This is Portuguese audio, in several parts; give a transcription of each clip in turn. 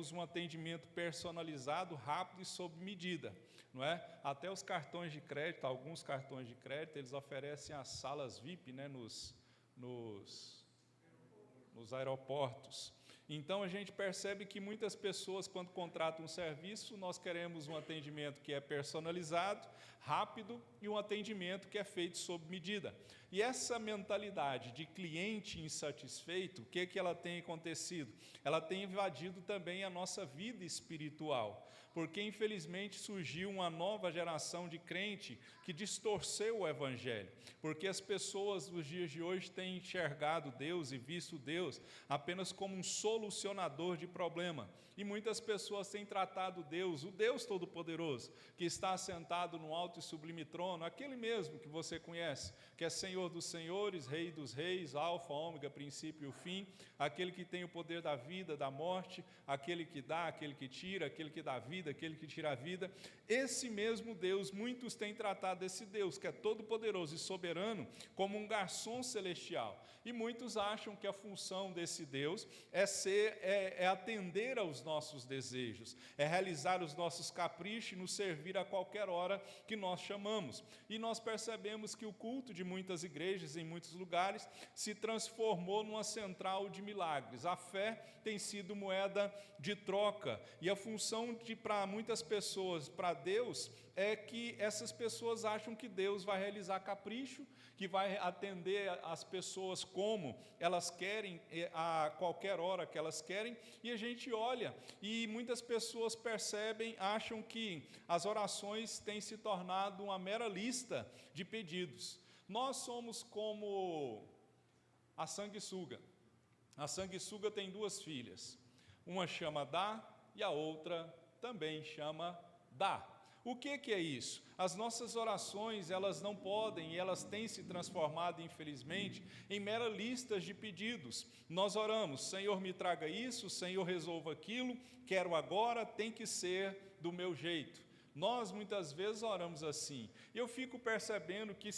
queremos um atendimento personalizado, rápido e sob medida, não é? Até os cartões de crédito, alguns cartões de crédito, eles oferecem as salas VIP, né, nos aeroportos. Então, a gente percebe que muitas pessoas, quando contratam um serviço, nós queremos um atendimento que é personalizado, rápido e um atendimento que é feito sob medida. E essa mentalidade de cliente insatisfeito, o que ela tem acontecido? Ela tem invadido também a nossa vida espiritual, porque, infelizmente, surgiu uma nova geração de crente que distorceu o Evangelho, porque as pessoas dos dias de hoje têm enxergado Deus e visto Deus apenas como um solucionador de problema, e muitas pessoas têm tratado Deus, o Deus Todo-Poderoso, que está assentado no alto e sublime trono, aquele mesmo que você conhece, que é Senhor dos senhores, Rei dos reis, Alfa, Ômega, princípio e o fim, aquele que tem o poder da vida, da morte, aquele que dá, aquele que tira, aquele que dá vida, aquele que tira a vida. Esse mesmo Deus, muitos têm tratado esse Deus, que é todo-poderoso e soberano, como um garçom celestial, e muitos acham que a função desse Deus é atender aos nossos desejos, é realizar os nossos caprichos e nos servir a qualquer hora que nós chamamos. E nós percebemos que o culto de muitas igrejas, em muitos lugares, se transformou numa central de milagres. A fé tem sido moeda de troca, e a função para muitas pessoas, para Deus, é que essas pessoas acham que Deus vai realizar capricho, que vai atender as pessoas como elas querem, a qualquer hora que elas querem, e a gente olha, e muitas pessoas percebem, acham que as orações têm se tornado uma mera lista de pedidos. Nós somos como a sanguessuga. A sanguessuga tem duas filhas, uma chama Dá e a outra também chama Dá. O que é isso? As nossas orações, elas não podem, e elas têm se transformado, infelizmente, em meras listas de pedidos. Nós oramos, Senhor, me traga isso, Senhor, resolva aquilo, quero agora, tem que ser do meu jeito. Nós, muitas vezes, oramos assim. Eu fico percebendo que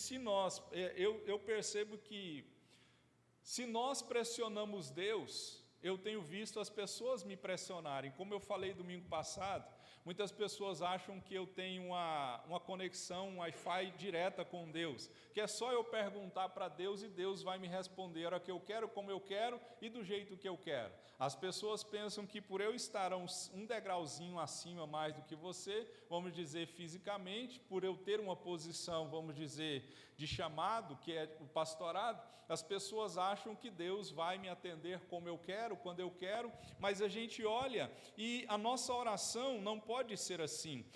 eu percebo que, se nós pressionamos Deus, eu tenho visto as pessoas me pressionarem. Como eu falei domingo passado, muitas pessoas acham que eu tenho uma conexão, um Wi-Fi direta com Deus, que é só eu perguntar para Deus e Deus vai me responder a hora que eu quero, como eu quero e do jeito que eu quero. As pessoas pensam que por eu estar um degrauzinho acima mais do que você, vamos dizer fisicamente, por eu ter uma posição, vamos dizer, de chamado, que é o pastorado, as pessoas acham que Deus vai me atender como eu quero, quando eu quero, mas a gente olha e a nossa oração não pode ser assim.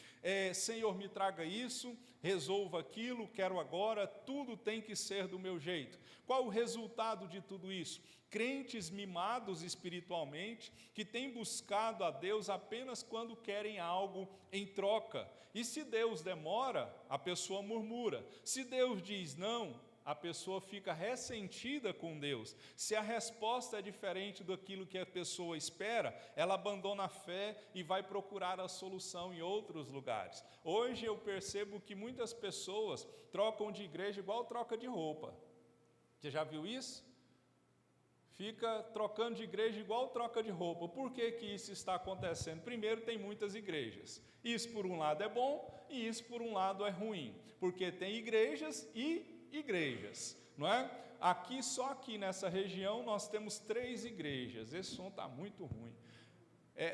Senhor, me traga isso, resolva aquilo, quero agora, tudo tem que ser do meu jeito. Qual o resultado de tudo isso? Crentes mimados espiritualmente, que têm buscado a Deus apenas quando querem algo em troca. E se Deus demora, a pessoa murmura. Se Deus diz não, a pessoa fica ressentida com Deus. Se a resposta é diferente daquilo que a pessoa espera, ela abandona a fé e vai procurar a solução em outros lugares. Hoje eu percebo que muitas pessoas trocam de igreja igual troca de roupa. Você já viu isso? Fica trocando de igreja igual troca de roupa. Por que isso está acontecendo? Primeiro, tem muitas igrejas. Isso por um lado é bom e isso por um lado é ruim, porque tem igrejas e igrejas, não é? Só aqui nessa região nós temos 3 igrejas. Esse som está muito ruim.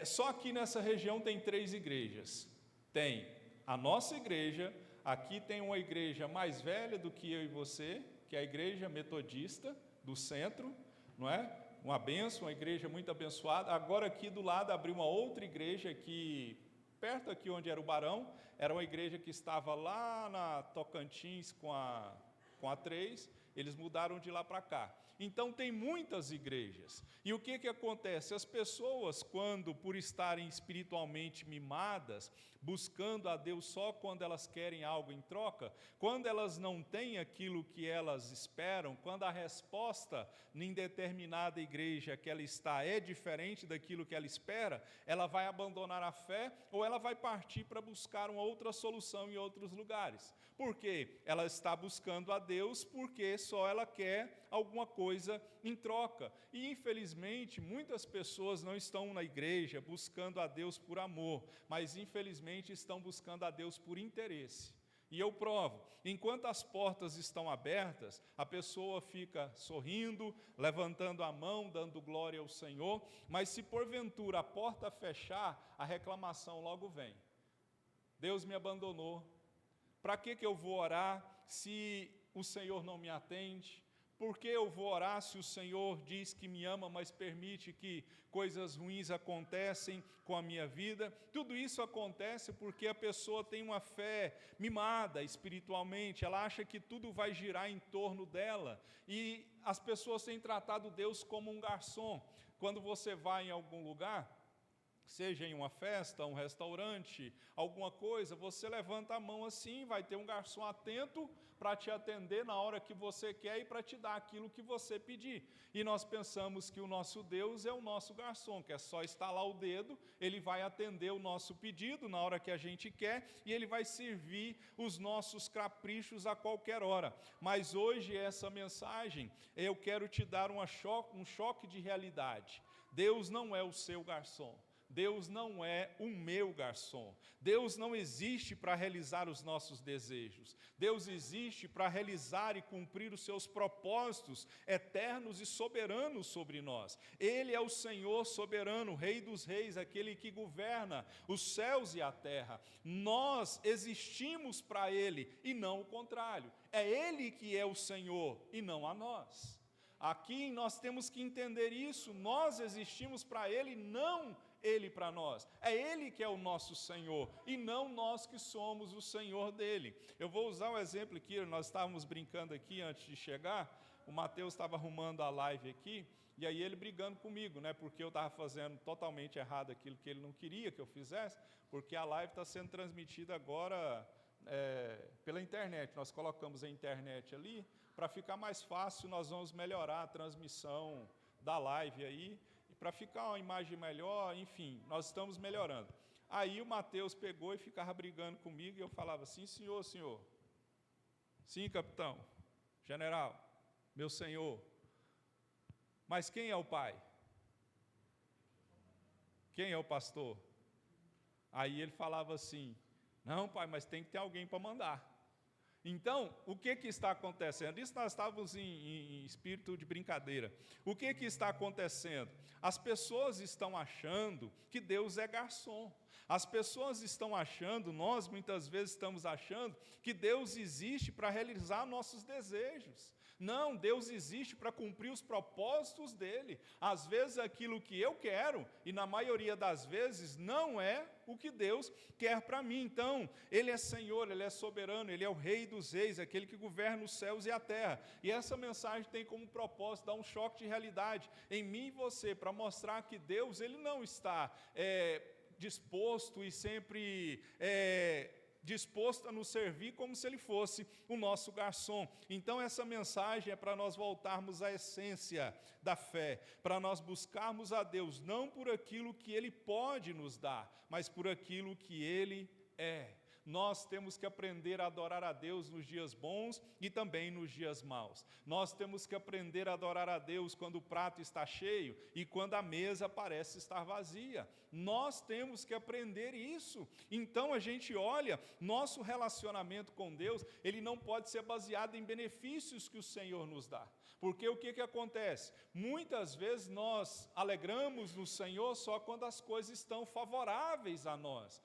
Só aqui nessa região tem 3 igrejas. Tem a nossa igreja, aqui tem uma igreja mais velha do que eu e você, que é a igreja metodista do centro, não é? Uma bênção, uma igreja muito abençoada. Agora aqui do lado abriu uma outra igreja aqui, perto aqui onde era o Barão, era uma igreja que estava lá na Tocantins com a 3, eles mudaram de lá para cá. Então tem muitas igrejas. E o que acontece? As pessoas, quando por estarem espiritualmente mimadas, buscando a Deus só quando elas querem algo em troca, quando elas não têm aquilo que elas esperam, quando a resposta em determinada igreja que ela está é diferente daquilo que ela espera, ela vai abandonar a fé ou ela vai partir para buscar uma outra solução em outros lugares. Por quê? Ela está buscando a Deus porque só ela quer alguma coisa coisa em troca. E, infelizmente, muitas pessoas não estão na igreja buscando a Deus por amor, mas, infelizmente, estão buscando a Deus por interesse. E eu provo, enquanto as portas estão abertas, a pessoa fica sorrindo, levantando a mão, dando glória ao Senhor, mas se porventura a porta fechar, a reclamação logo vem. Deus me abandonou. Para que eu vou orar se o Senhor não me atende? Por que eu vou orar se o Senhor diz que me ama, mas permite que coisas ruins acontecem com a minha vida? Tudo isso acontece porque a pessoa tem uma fé mimada espiritualmente, ela acha que tudo vai girar em torno dela, e as pessoas têm tratado Deus como um garçom. Quando você vai em algum lugar, seja em uma festa, um restaurante, alguma coisa, você levanta a mão assim, vai ter um garçom atento para te atender na hora que você quer e para te dar aquilo que você pedir. E nós pensamos que o nosso Deus é o nosso garçom, que é só estalar o dedo, ele vai atender o nosso pedido na hora que a gente quer e ele vai servir os nossos caprichos a qualquer hora. Mas hoje essa mensagem, eu quero te dar um choque de realidade. Deus não é o seu garçom. Deus não é o meu garçom. Deus não existe para realizar os nossos desejos. Deus existe para realizar e cumprir os seus propósitos eternos e soberanos sobre nós. Ele é o Senhor soberano, Rei dos reis, aquele que governa os céus e a terra. Nós existimos para Ele e não o contrário. É Ele que é o Senhor e não a nós. Aqui nós temos que entender isso. Nós existimos para Ele, não Ele para nós. É Ele que é o nosso Senhor e não nós que somos o Senhor dele. Eu vou usar um exemplo aqui. Nós estávamos brincando aqui antes de chegar. O Mateus estava arrumando a live aqui e aí ele brigando comigo, né? Porque eu estava fazendo totalmente errado aquilo que ele não queria que eu fizesse, porque a live está sendo transmitida agora pela internet. Nós colocamos a internet ali. Para ficar mais fácil, nós vamos melhorar a transmissão da live aí, e para ficar uma imagem melhor, enfim, nós estamos melhorando. Aí o Mateus pegou e ficava brigando comigo, e eu falava, sim, senhor, senhor. Sim, capitão, general, meu senhor. Mas quem é o pai? Quem é o pastor? Aí ele falava assim, não, pai, mas tem que ter alguém para mandar. Então, o que está acontecendo? Isso nós estávamos em espírito de brincadeira. O que está acontecendo? As pessoas estão achando que Deus é garçom. As pessoas estão achando, nós muitas vezes estamos achando, que Deus existe para realizar nossos desejos. Não, Deus existe para cumprir os propósitos dele. Às vezes aquilo que eu quero, e na maioria das vezes não é o que Deus quer para mim. Então, Ele é Senhor, Ele é soberano, Ele é o Rei dos reis, aquele que governa os céus e a terra. E essa mensagem tem como propósito dar um choque de realidade em mim e você, para mostrar que Deus, Ele não está disposto e sempre disposto a nos servir como se Ele fosse o nosso garçom. Então essa mensagem é para nós voltarmos à essência da fé, para nós buscarmos a Deus, não por aquilo que Ele pode nos dar, mas por aquilo que Ele é. Nós temos que aprender a adorar a Deus nos dias bons e também nos dias maus. Nós temos que aprender a adorar a Deus quando o prato está cheio e quando a mesa parece estar vazia. Nós temos que aprender isso. Então a gente olha, nosso relacionamento com Deus, ele não pode ser baseado em benefícios que o Senhor nos dá. Porque o que acontece? Muitas vezes nós alegramos no Senhor só quando as coisas estão favoráveis a nós.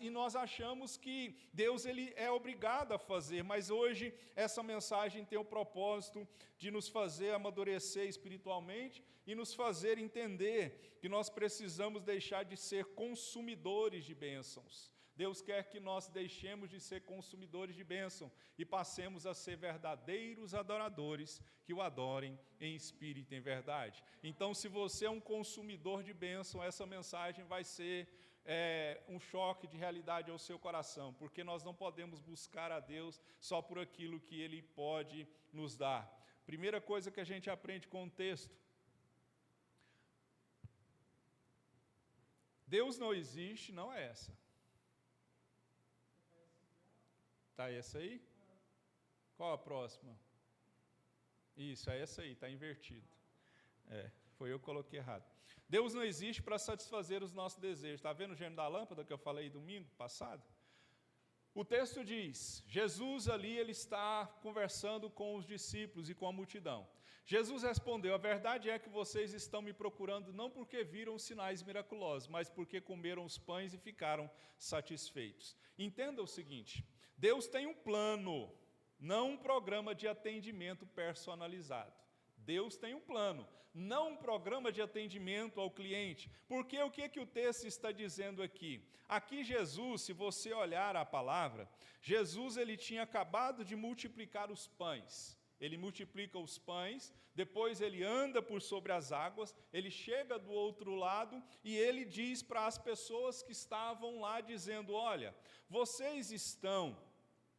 E nós achamos que Deus ele é obrigado a fazer. Mas hoje essa mensagem tem o propósito de nos fazer amadurecer espiritualmente e nos fazer entender que nós precisamos deixar de ser consumidores de bênçãos. Deus quer que nós deixemos de ser consumidores de bênção e passemos a ser verdadeiros adoradores que o adorem em espírito e em verdade. Então, se você é um consumidor de bênção, essa mensagem vai ser um choque de realidade ao seu coração, porque nós não podemos buscar a Deus só por aquilo que Ele pode nos dar. Primeira coisa que a gente aprende com o texto: Deus não existe, não é essa. Está essa aí? Qual a próxima? Isso, é essa aí, está invertido. Foi eu que coloquei errado. Deus não existe para satisfazer os nossos desejos. Está vendo o gênio da lâmpada que eu falei domingo passado? O texto diz, Jesus ali, ele está conversando com os discípulos e com a multidão. Jesus respondeu, a verdade é que vocês estão me procurando não porque viram os sinais miraculosos, mas porque comeram os pães e ficaram satisfeitos. Entenda o seguinte, Deus tem um plano, não um programa de atendimento personalizado. Deus tem um plano, não um programa de atendimento ao cliente. Porque o que o texto está dizendo aqui? Aqui Jesus, se você olhar a palavra, Jesus ele tinha acabado de multiplicar os pães. Ele multiplica os pães, depois ele anda por sobre as águas, ele chega do outro lado e ele diz para as pessoas que estavam lá, dizendo, olha, vocês estão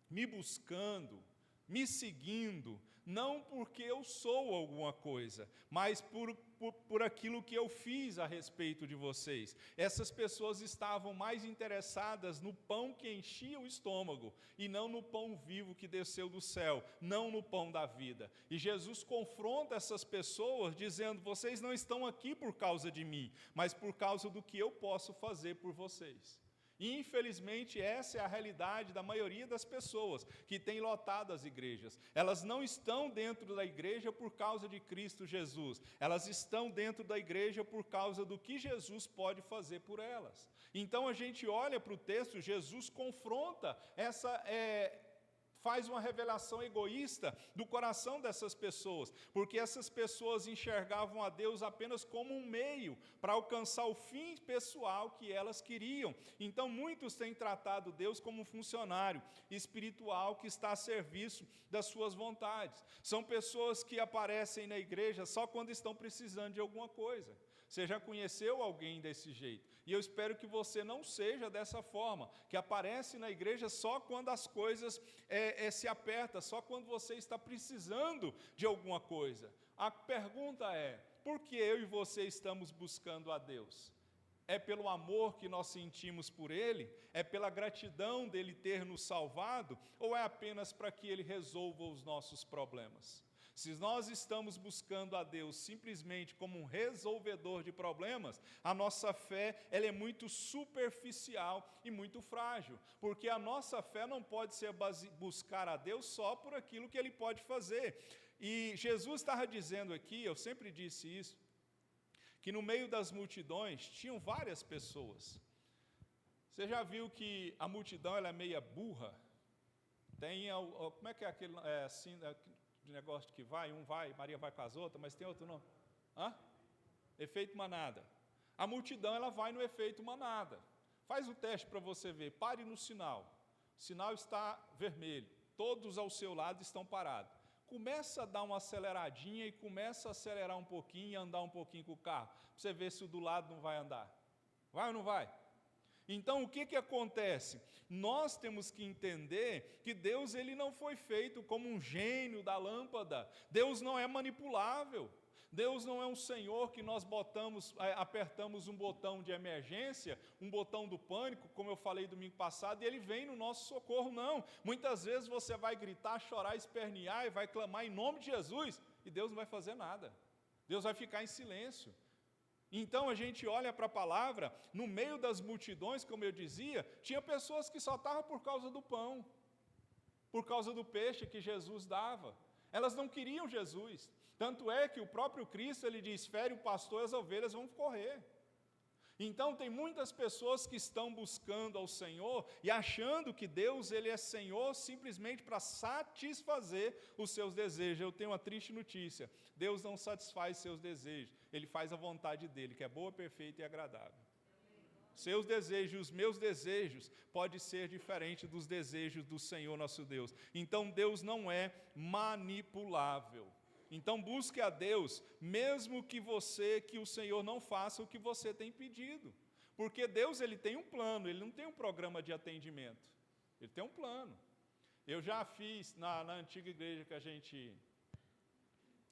me buscando, me seguindo, não porque eu sou alguma coisa, mas por aquilo que eu fiz a respeito de vocês. Essas pessoas estavam mais interessadas no pão que enchia o estômago, e não no pão vivo que desceu do céu, não no pão da vida. E Jesus confronta essas pessoas, dizendo, vocês não estão aqui por causa de mim, mas por causa do que eu posso fazer por vocês. E, infelizmente, essa é a realidade da maioria das pessoas que têm lotado as igrejas. Elas não estão dentro da igreja por causa de Cristo Jesus. Elas estão dentro da igreja por causa do que Jesus pode fazer por elas. Então, a gente olha para o texto, Jesus confronta faz uma revelação egoísta do coração dessas pessoas, porque essas pessoas enxergavam a Deus apenas como um meio para alcançar o fim pessoal que elas queriam. Então, muitos têm tratado Deus como um funcionário espiritual que está a serviço das suas vontades. São pessoas que aparecem na igreja só quando estão precisando de alguma coisa. Você já conheceu alguém desse jeito? E eu espero que você não seja dessa forma, que aparece na igreja só quando as coisas se apertam, só quando você está precisando de alguma coisa. A pergunta é, por que eu e você estamos buscando a Deus? É pelo amor que nós sentimos por Ele? É pela gratidão dEle ter nos salvado? Ou é apenas para que Ele resolva os nossos problemas? Se nós estamos buscando a Deus simplesmente como um resolvedor de problemas, a nossa fé ela é muito superficial e muito frágil, porque a nossa fé não pode ser buscar a Deus só por aquilo que Ele pode fazer. E Jesus estava dizendo aqui, eu sempre disse isso, que no meio das multidões tinham várias pessoas. Você já viu que a multidão ela é meia burra? Tem, como é que é aquele assim... de negócio que vai, um vai, Maria vai com as outras, mas tem outro nome. Efeito manada. A multidão ela vai no efeito manada. Faz o teste para você ver, pare no sinal. O sinal está vermelho, todos ao seu lado estão parados. Começa a dar uma aceleradinha e começa a acelerar um pouquinho e andar um pouquinho com o carro, para você ver se o do lado não vai andar. Vai ou não vai? Então, o que acontece? Nós temos que entender que Deus ele não foi feito como um gênio da lâmpada. Deus não é manipulável. Deus não é um Senhor que nós apertamos um botão de emergência, um botão do pânico, como eu falei domingo passado, e Ele vem no nosso socorro, não. Muitas vezes você vai gritar, chorar, espernear e vai clamar em nome de Jesus, e Deus não vai fazer nada. Deus vai ficar em silêncio. Então a gente olha para a palavra, no meio das multidões, como eu dizia, tinha pessoas que só estavam por causa do pão, por causa do peixe que Jesus dava. Elas não queriam Jesus. Tanto é que o próprio Cristo, ele diz, fere o pastor e as ovelhas vão correr. Então tem muitas pessoas que estão buscando ao Senhor e achando que Deus ele é Senhor simplesmente para satisfazer os seus desejos. Eu tenho uma triste notícia, Deus não satisfaz seus desejos, Ele faz a vontade dEle, que é boa, perfeita e agradável. Seus desejos, os meus desejos, pode ser diferente dos desejos do Senhor nosso Deus. Então Deus não é manipulável. Então busque a Deus, mesmo que o Senhor não faça o que você tem pedido. Porque Deus ele tem um plano, Ele não tem um programa de atendimento. Ele tem um plano. Eu já fiz na antiga igreja que a gente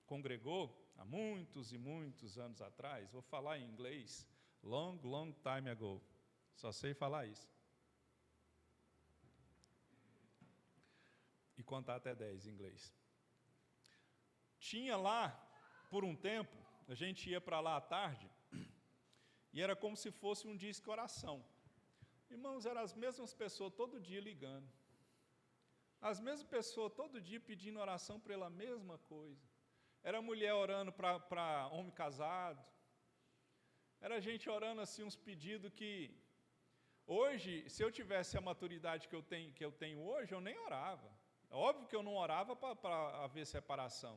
congregou, há muitos e muitos anos atrás, vou falar em inglês, long time ago, só sei falar isso. E contar até 10 em inglês. tinha lá, por um tempo, a gente ia para lá à tarde, e era como se fosse um disque oração. Irmãos, eram as mesmas pessoas todo dia ligando. As mesmas pessoas todo dia pedindo oração pela mesma coisa. Era mulher orando para homem casado. Era gente orando assim uns pedidos que... Hoje, se eu tivesse a maturidade que eu tenho hoje, eu nem orava. É óbvio que eu não orava para haver separação.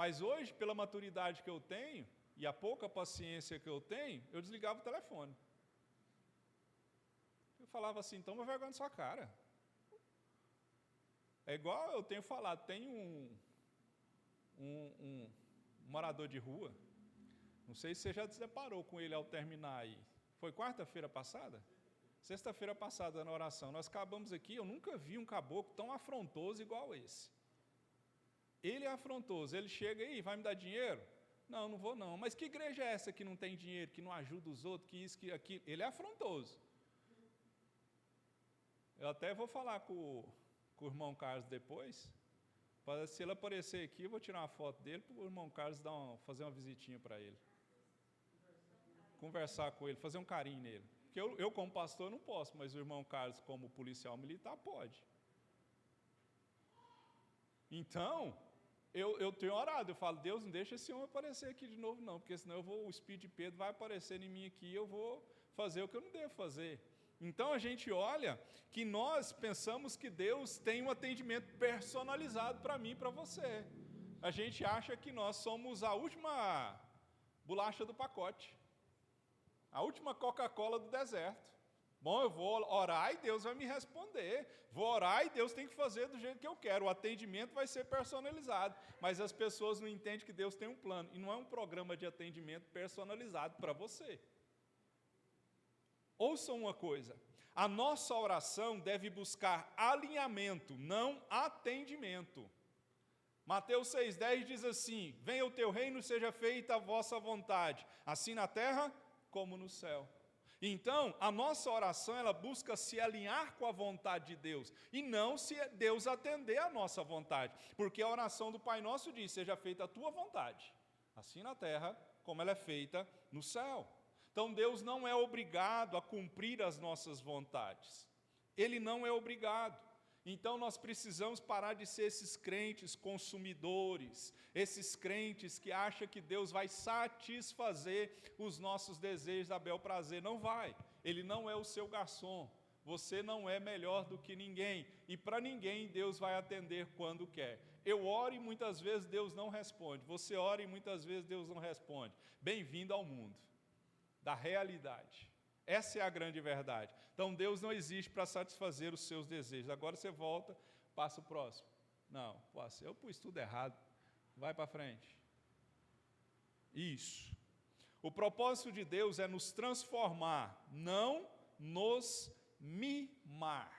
Mas hoje, pela maturidade que eu tenho, e a pouca paciência que eu tenho, eu desligava o telefone. Eu falava assim, toma vergonha na sua cara. É igual eu tenho falado, tem um morador de rua, não sei se você já se deparou com ele ao terminar aí. Foi quarta-feira passada? Sexta-feira passada, na oração, nós acabamos aqui, eu nunca vi um caboclo tão afrontoso igual esse. Ele é afrontoso, ele chega aí, vai me dar dinheiro? Não, não vou não. Mas que igreja é essa que não tem dinheiro, que não ajuda os outros, que isso, que aquilo? Ele é afrontoso. Eu até vou falar com o irmão Carlos depois, para se ele aparecer aqui, eu vou tirar uma foto dele, para o irmão Carlos fazer uma visitinha para ele. Conversar com ele, fazer um carinho nele. Porque eu como pastor, não posso, mas o irmão Carlos, como policial militar, pode. Então, eu tenho orado, eu falo, Deus, não deixa esse homem aparecer aqui de novo, não, porque senão o Espírito de Pedro vai aparecer em mim aqui e eu vou fazer o que eu não devo fazer. Então, a gente olha que nós pensamos que Deus tem um atendimento personalizado para mim e para você. A gente acha que nós somos a última bolacha do pacote. A última Coca-Cola do deserto. Bom, eu vou orar e Deus vai me responder. Vou orar e Deus tem que fazer do jeito que eu quero. O atendimento vai ser personalizado. Mas as pessoas não entendem que Deus tem um plano. E não é um programa de atendimento personalizado para você. Ouçam uma coisa. A nossa oração deve buscar alinhamento, não atendimento. Mateus 6,10 diz assim, venha o teu reino, seja feita a vossa vontade, assim na terra como no céu. Então, a nossa oração, ela busca se alinhar com a vontade de Deus, e não se Deus atender a nossa vontade, porque a oração do Pai Nosso diz, seja feita a tua vontade, assim na terra, como ela é feita no céu. Então, Deus não é obrigado a cumprir as nossas vontades, Ele não é obrigado. Então, nós precisamos parar de ser esses crentes consumidores, esses crentes que acham que Deus vai satisfazer os nossos desejos a bel prazer. Não vai. Ele não é o seu garçom. Você não é melhor do que ninguém. E para ninguém Deus vai atender quando quer. Eu oro e muitas vezes Deus não responde. Você ora e muitas vezes Deus não responde. Bem-vindo ao mundo da realidade. Essa é a grande verdade. Então, Deus não existe para satisfazer os seus desejos. Agora você volta, passa o próximo. Não, eu pus tudo errado. Vai para frente. Isso. O propósito de Deus é nos transformar, não nos mimar.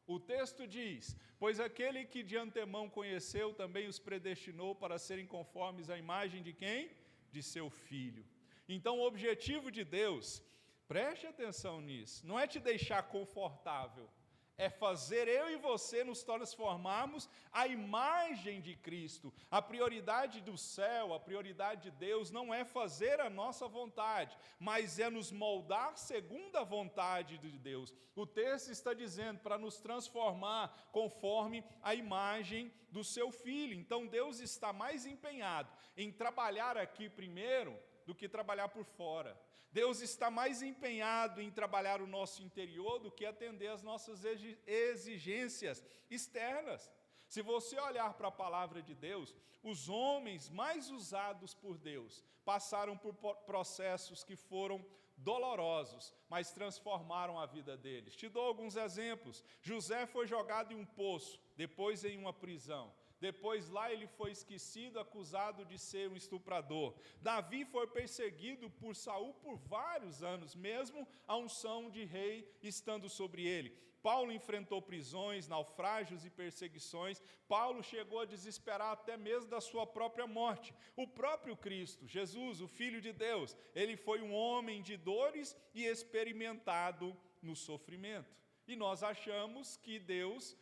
O texto diz, pois aquele que de antemão conheceu, também os predestinou para serem conformes à imagem de quem? De seu Filho. Então, o objetivo de Deus... Preste atenção nisso, não é te deixar confortável, é fazer eu e você nos transformarmos à imagem de Cristo. A prioridade do céu, a prioridade de Deus não é fazer a nossa vontade, mas é nos moldar segundo a vontade de Deus. O texto está dizendo para nos transformar conforme a imagem do seu Filho. Então Deus está mais empenhado em trabalhar aqui primeiro do que trabalhar por fora. Deus está mais empenhado em trabalhar o nosso interior do que atender às nossas exigências externas. Se você olhar para a palavra de Deus, os homens mais usados por Deus passaram por processos que foram dolorosos, mas transformaram a vida deles. Te dou alguns exemplos. José foi jogado em um poço, depois em uma prisão. Depois lá ele foi esquecido, acusado de ser um estuprador. Davi foi perseguido por Saul por vários anos, mesmo a unção de rei estando sobre ele. Paulo enfrentou prisões, naufrágios e perseguições. Paulo chegou a desesperar até mesmo da sua própria morte. O próprio Cristo, Jesus, o Filho de Deus, ele foi um homem de dores e experimentado no sofrimento. E nós achamos que Deus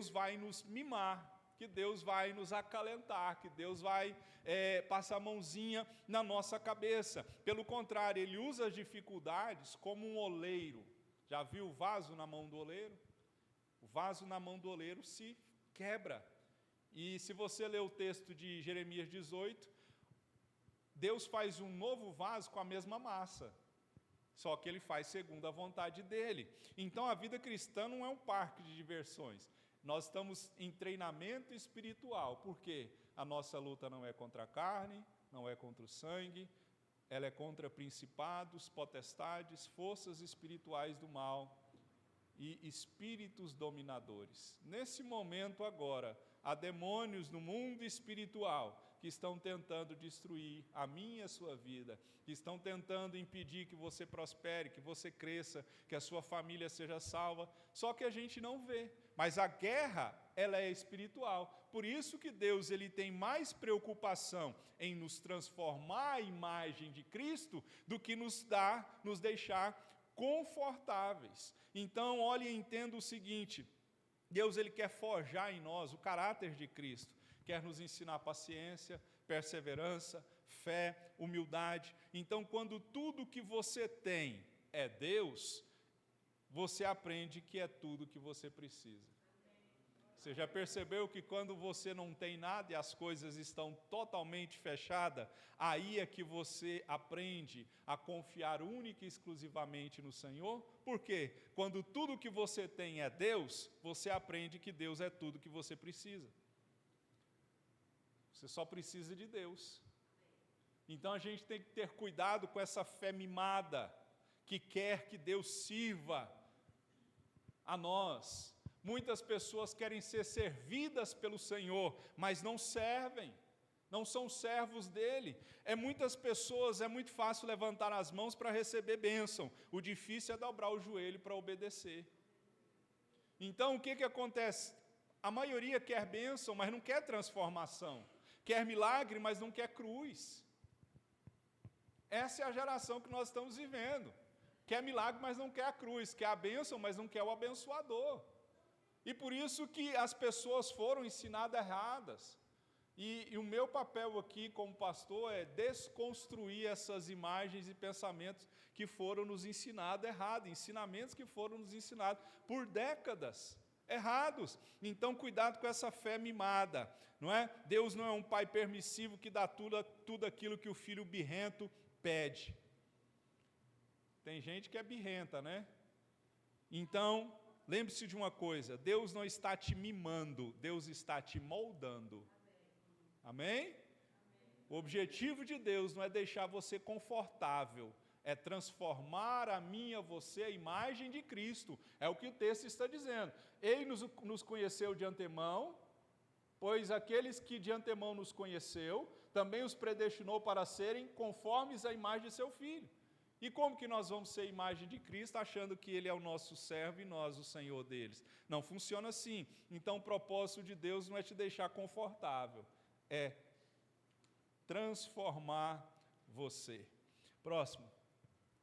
vai nos mimar, que Deus vai nos acalentar, que Deus vai passar a mãozinha na nossa cabeça. Pelo contrário, Ele usa as dificuldades como um oleiro. Já viu o vaso na mão do oleiro? O vaso na mão do oleiro se quebra. E se você ler o texto de Jeremias 18, Deus faz um novo vaso com a mesma massa, só que Ele faz segundo a vontade dEle. Então a vida cristã não é um parque de diversões. Nós estamos em treinamento espiritual, porque a nossa luta não é contra a carne, não é contra o sangue, ela é contra principados, potestades, forças espirituais do mal e espíritos dominadores. Nesse momento agora, há demônios no mundo espiritual que estão tentando destruir a minha e a sua vida, que estão tentando impedir que você prospere, que você cresça, que a sua família seja salva, só que a gente não vê. Mas a guerra, ela é espiritual. Por isso que Deus ele tem mais preocupação em nos transformar à imagem de Cristo do que nos deixar confortáveis. Então, olhe e entenda o seguinte: Deus ele quer forjar em nós o caráter de Cristo, quer nos ensinar paciência, perseverança, fé, humildade. Então, quando tudo que você tem é Deus, você aprende que é tudo que você precisa. Você já percebeu que quando você não tem nada e as coisas estão totalmente fechadas, aí é que você aprende a confiar única e exclusivamente no Senhor? Por quê? Quando tudo que você tem é Deus, você aprende que Deus é tudo que você precisa. Você só precisa de Deus. Então a gente tem que ter cuidado com essa fé mimada, que quer que Deus sirva a nós. Muitas pessoas querem ser servidas pelo Senhor, mas não servem, não são servos dele. Muitas pessoas, é muito fácil levantar as mãos para receber bênção, o difícil é dobrar o joelho para obedecer. Então o que acontece? A maioria quer bênção, mas não quer transformação, quer milagre, mas não quer cruz. Essa é a geração que nós estamos vivendo. Quer milagre, mas não quer a cruz, quer a bênção, mas não quer o abençoador. E por isso que as pessoas foram ensinadas erradas. E o meu papel aqui como pastor é desconstruir essas imagens e pensamentos que foram nos ensinados errados, ensinamentos que foram nos ensinados por décadas errados. Então, cuidado com essa fé mimada, não é? Deus não é um pai permissivo que dá tudo aquilo que o filho birrento pede. Tem gente que é birrenta, né? Então, lembre-se de uma coisa: Deus não está te mimando, Deus está te moldando. Amém? O objetivo de Deus não é deixar você confortável, é transformar a mim e a você a imagem de Cristo. É o que o texto está dizendo. Ele nos conheceu de antemão, pois aqueles que de antemão nos conheceu, também os predestinou para serem conformes à imagem de seu Filho. E como que nós vamos ser a imagem de Cristo, achando que Ele é o nosso servo e nós o Senhor deles? Não funciona assim. Então o propósito de Deus não é te deixar confortável, é transformar você. Próximo.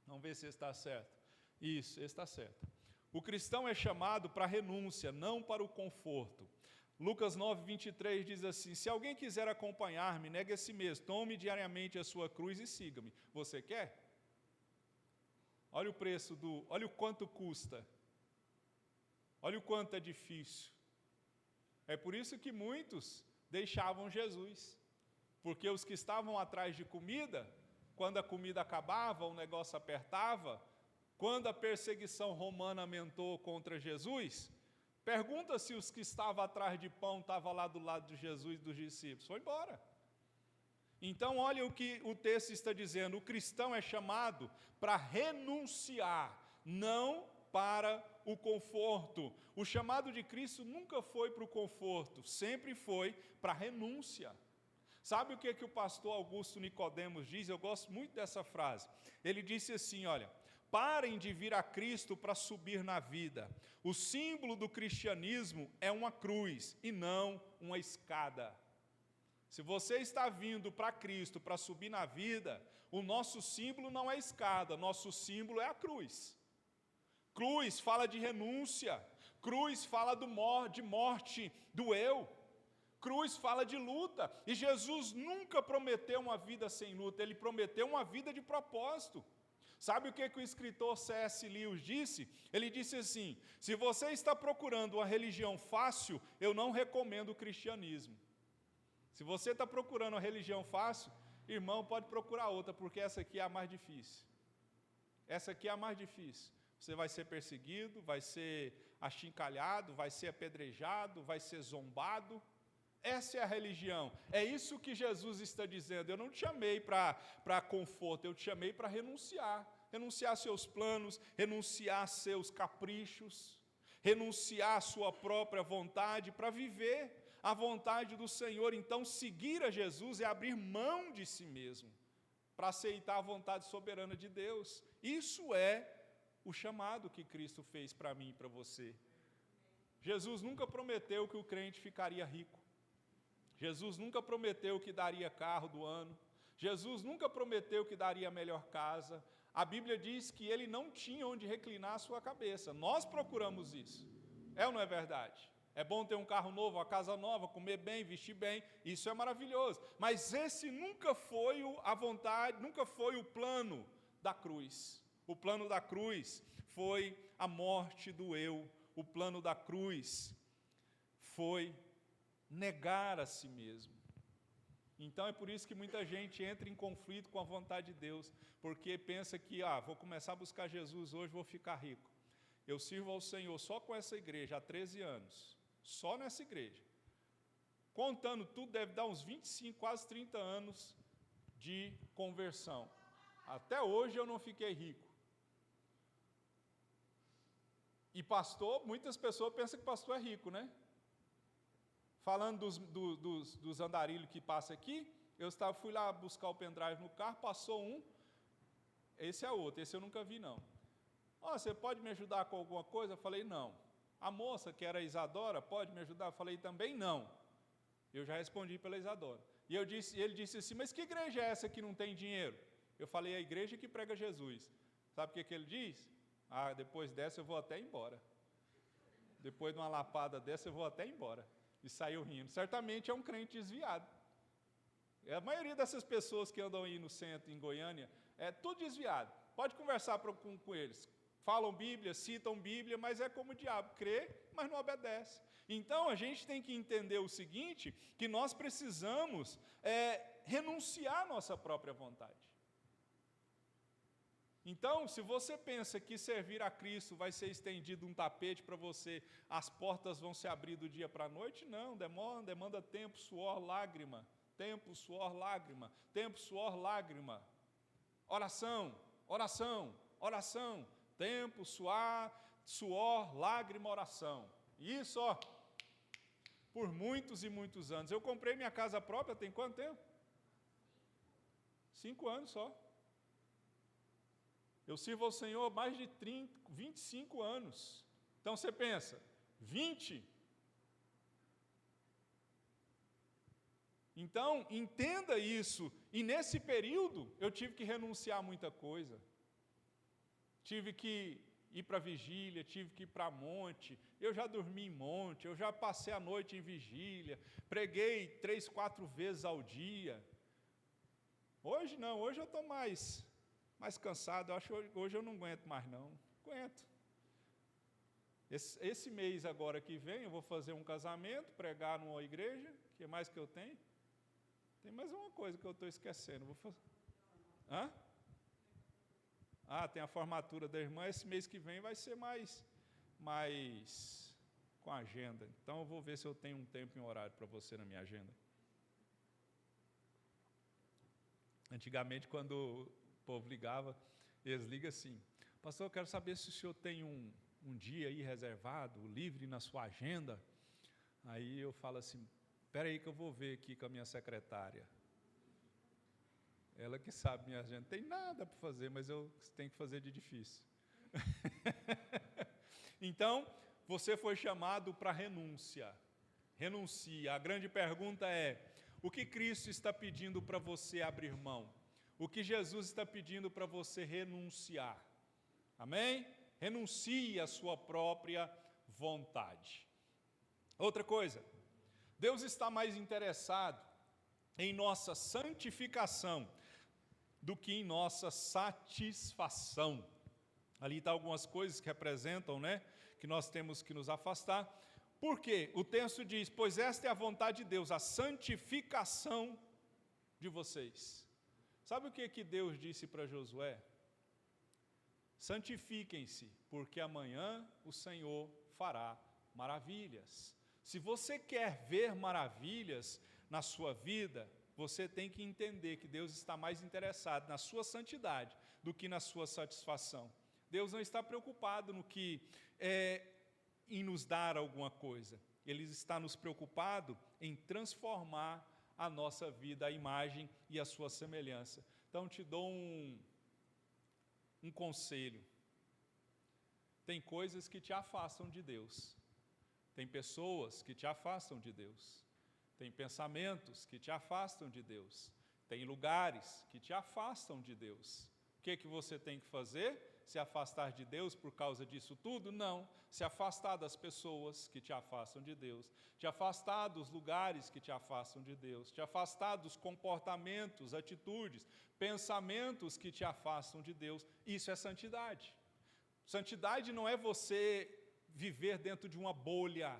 Vamos ver se está certo. Isso, está certo. O cristão é chamado para a renúncia, não para o conforto. Lucas 9:23 diz assim: se alguém quiser acompanhar-me, negue a si mesmo, tome diariamente a sua cruz e siga-me. Você quer? Olha o preço olha o quanto custa. Olha o quanto é difícil. É por isso que muitos deixavam Jesus. Porque os que estavam atrás de comida, quando a comida acabava, o negócio apertava, quando a perseguição romana aumentou contra Jesus, pergunta se os que estavam atrás de pão estavam lá do lado de Jesus e dos discípulos. Foi embora. Então, olha o que o texto está dizendo: o cristão é chamado para renunciar, não para o conforto. O chamado de Cristo nunca foi para o conforto, sempre foi para a renúncia. Sabe o que o pastor Augusto Nicodemos diz? Eu gosto muito dessa frase. Ele disse assim, olha: parem de vir a Cristo para subir na vida. O símbolo do cristianismo é uma cruz e não uma escada. Se você está vindo para Cristo para subir na vida, o nosso símbolo não é escada, nosso símbolo é a cruz. Cruz fala de renúncia, cruz fala de morte, do eu. Cruz fala de luta, e Jesus nunca prometeu uma vida sem luta, ele prometeu uma vida de propósito. Sabe o que o escritor C.S. Lewis disse? Ele disse assim: se você está procurando uma religião fácil, eu não recomendo o cristianismo. Se você está procurando uma religião fácil, irmão, pode procurar outra, porque essa aqui é a mais difícil. Essa aqui é a mais difícil. Você vai ser perseguido, vai ser achincalhado, vai ser apedrejado, vai ser zombado. Essa é a religião. É isso que Jesus está dizendo. Eu não te chamei para conforto, eu te chamei para renunciar. Renunciar seus planos, renunciar seus caprichos, renunciar a sua própria vontade para viver a vontade do Senhor. Então, seguir a Jesus é abrir mão de si mesmo, para aceitar a vontade soberana de Deus. Isso é o chamado que Cristo fez para mim e para você. Jesus nunca prometeu que o crente ficaria rico. Jesus nunca prometeu que daria carro do ano. Jesus nunca prometeu que daria a melhor casa. A Bíblia diz que ele não tinha onde reclinar a sua cabeça. Nós procuramos isso. É ou não é verdade? É bom ter um carro novo, uma casa nova, comer bem, vestir bem. Isso é maravilhoso. Mas esse nunca foi a vontade, nunca foi o plano da cruz. O plano da cruz foi a morte do eu. O plano da cruz foi negar a si mesmo. Então é por isso que muita gente entra em conflito com a vontade de Deus, porque pensa que, vou começar a buscar Jesus hoje, vou ficar rico. Eu sirvo ao Senhor só com essa igreja há 13 anos, só nessa igreja. Contando tudo, deve dar uns 25, quase 30 anos de conversão. Até hoje eu não fiquei rico. E pastor, muitas pessoas pensam que pastor é rico, né? Falando dos andarilhos que passa aqui, fui lá buscar o pendrive no carro, passou um, esse é outro, esse eu nunca vi não. Você pode me ajudar com alguma coisa? Eu falei, não. A moça, que era a Isadora, pode me ajudar? Eu falei, também não. Eu já respondi pela Isadora. E ele disse assim, mas que igreja é essa que não tem dinheiro? Eu falei, a igreja que prega Jesus. Sabe o que ele diz? Depois dessa eu vou até embora. Depois de uma lapada dessa eu vou até embora. E saiu rindo. Certamente é um crente desviado. A maioria dessas pessoas que andam aí no centro, em Goiânia, é tudo desviado. Pode conversar com eles. Falam Bíblia, citam Bíblia, mas é como o diabo, crê, mas não obedece. Então, a gente tem que entender o seguinte, que nós precisamos renunciar à nossa própria vontade. Então, se você pensa que servir a Cristo vai ser estendido um tapete para você, as portas vão se abrir do dia para a noite, não, demanda tempo, suor, lágrima. Tempo, suor, lágrima. Tempo, suor, lágrima. Oração, oração, oração. Tempo, suor, lágrima, oração. Isso, por muitos e muitos anos. Eu comprei minha casa própria, tem quanto tempo? 5 anos só. Eu sirvo ao Senhor há mais de 25 anos. Então você pensa, 20? Então, entenda isso. E nesse período, eu tive que renunciar a muita coisa. Tive que ir para vigília, tive que ir para monte. Eu já dormi em monte, eu já passei a noite em vigília. Preguei 3, 4 vezes ao dia. Hoje não, hoje eu estou mais cansado, eu acho que hoje eu não aguento mais não, aguento. Esse mês agora que vem, eu vou fazer um casamento, pregar numa igreja, o que mais que eu tenho? Tem mais uma coisa que eu estou esquecendo, vou fazer. Tem a formatura da irmã, esse mês que vem vai ser mais com a agenda, então eu vou ver se eu tenho um tempo e um horário para você na minha agenda. Antigamente, quando o povo ligava, eles ligam assim, pastor, eu quero saber se o senhor tem um dia aí reservado, livre na sua agenda. Aí eu falo assim, espera aí que eu vou ver aqui com a minha secretária. Ela que sabe minha agenda, não tem nada para fazer, mas eu tenho que fazer de difícil. Então, você foi chamado para renúncia. Renuncia. A grande pergunta é, o que Cristo está pedindo para você abrir mão? O que Jesus está pedindo para você renunciar? Amém? Renuncie à sua própria vontade. Outra coisa, Deus está mais interessado em nossa santificação do que em nossa satisfação. Ali está algumas coisas que representam, que nós temos que nos afastar. Por quê? O texto diz, pois esta é a vontade de Deus, a santificação de vocês. Sabe o que Deus disse para Josué? Santifiquem-se, porque amanhã o Senhor fará maravilhas. Se você quer ver maravilhas na sua vida, você tem que entender que Deus está mais interessado na sua santidade do que na sua satisfação. Deus não está preocupado no que em nos dar alguma coisa. Ele está nos preocupado em transformar a nossa vida, a imagem e a sua semelhança. Então, te dou um conselho. Tem coisas que te afastam de Deus. Tem pessoas que te afastam de Deus. Tem pensamentos que te afastam de Deus. Tem lugares que te afastam de Deus. O que você tem que fazer? Se afastar de Deus por causa disso tudo? Não. Se afastar das pessoas que te afastam de Deus. Te afastar dos lugares que te afastam de Deus. Te afastar dos comportamentos, atitudes, pensamentos que te afastam de Deus. Isso é santidade. Santidade não é você viver dentro de uma bolha.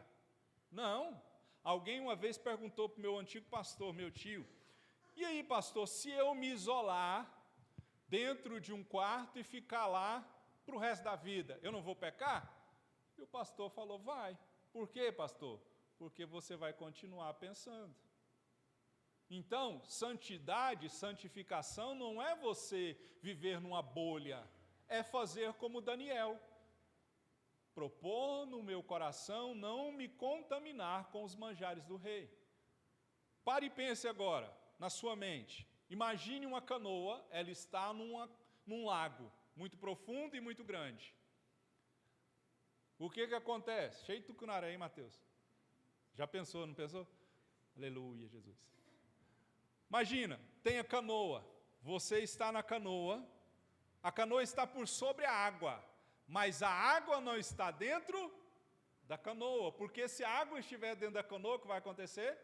Não. Alguém uma vez perguntou para o meu antigo pastor, meu tio, e aí, pastor, se eu me isolar dentro de um quarto e ficar lá para o resto da vida, eu não vou pecar? E o pastor falou, vai. Por quê, pastor? Porque você vai continuar pensando. Então, santidade, santificação não é você viver numa bolha, é fazer como Daniel. Propor no meu coração não me contaminar com os manjares do rei. Pare e pense agora, na sua mente. Imagine uma canoa, ela está num lago, muito profundo e muito grande. O que acontece? Cheio de tucunaré, hein, Mateus? Já pensou, não pensou? Aleluia, Jesus. Imagina, tem a canoa, você está na canoa, a canoa está por sobre a água, mas a água não está dentro da canoa, porque se a água estiver dentro da canoa, o que vai acontecer?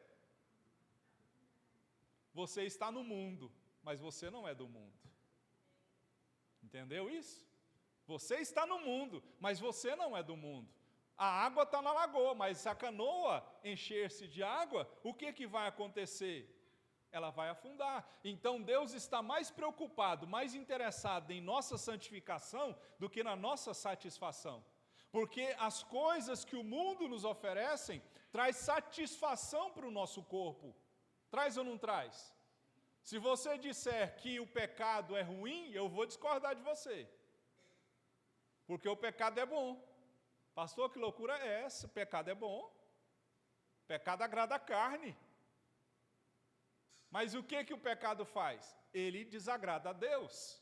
Você está no mundo, mas você não é do mundo. Entendeu isso? Você está no mundo, mas você não é do mundo. A água está na lagoa, mas se a canoa encher-se de água, o que vai acontecer? Ela vai afundar. Então Deus está mais preocupado, mais interessado em nossa santificação do que na nossa satisfação. Porque as coisas que o mundo nos oferecem traz satisfação para o nosso corpo. Traz ou não traz? Se você disser que o pecado é ruim, eu vou discordar de você. Porque o pecado é bom. Pastor, que loucura é essa? O pecado é bom. O pecado agrada a carne. Mas o que o pecado faz? Ele desagrada a Deus.